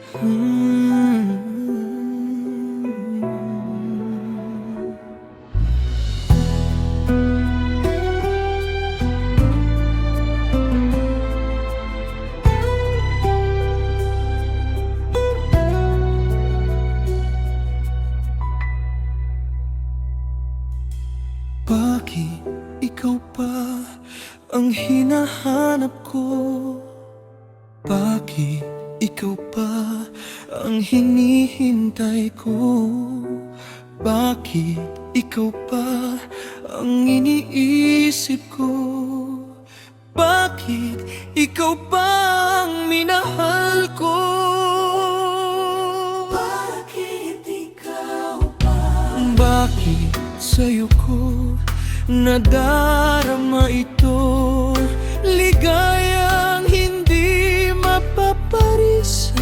Bakit ikaw pa ang hinahanap ko? Bakit ikaw pa ang hinihintay ko? Bakit ikaw pa ang iniisip ko? Bakit ikaw pa ang minahal ko? Bakit ikaw pa? Bakit sa'yo ko nadarama ito? Ligayang hindi mapaparisan.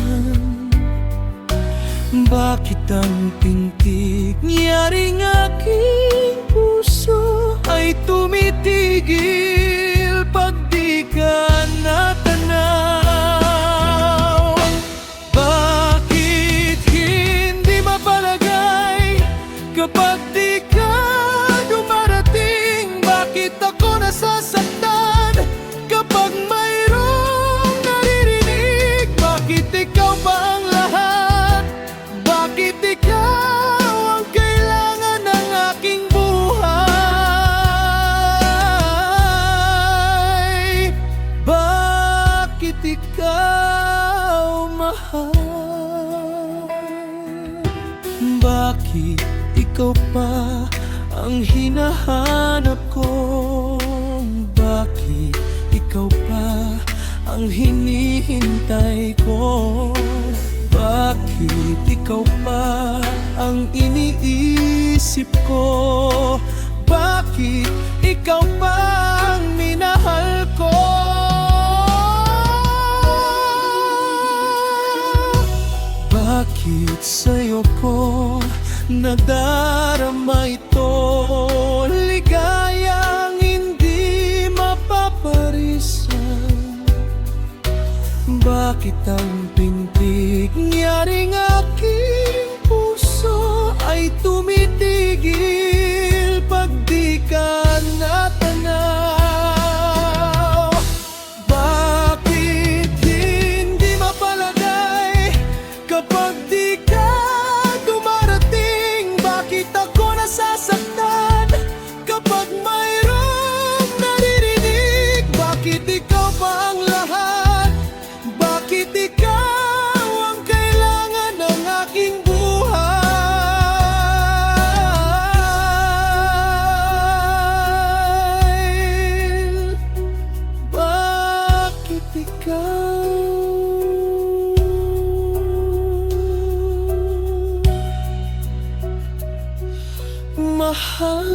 Bakit ang pintig nyaring aking puso ay tumitigil pag di ka natanaw? Bakit hindi mapalagay kapag di ka dumarating? Bakit ako nasasaktan kapag mayroong naririnig? Bakit ikaw ba ang lahat? Bakit ikaw ang kailangan ng aking buhay? Bakit ikaw mahal? Bakit ikaw pa ang hinahanap ko? Bakit ikaw pa ang hinihintay ko? Bakit ikaw pa ang iniisip ko? Bakit ikaw pa ang minahal ko? Bakit sa'yo ko nadarama ito? Ligayang hindi mapaparisan. Bakit ang pintig nyaring aking puso ay tumitigil pag di ka natanaw? Bakit hindi mapalagay kapag di ka dumarating? Bakit ako nasasaktan kapag mayroong naririnig? Bakit ikaw ba ang lahat? Bakit ikaw ang kailangan ng aking buhay? Bakit ikaw mahal?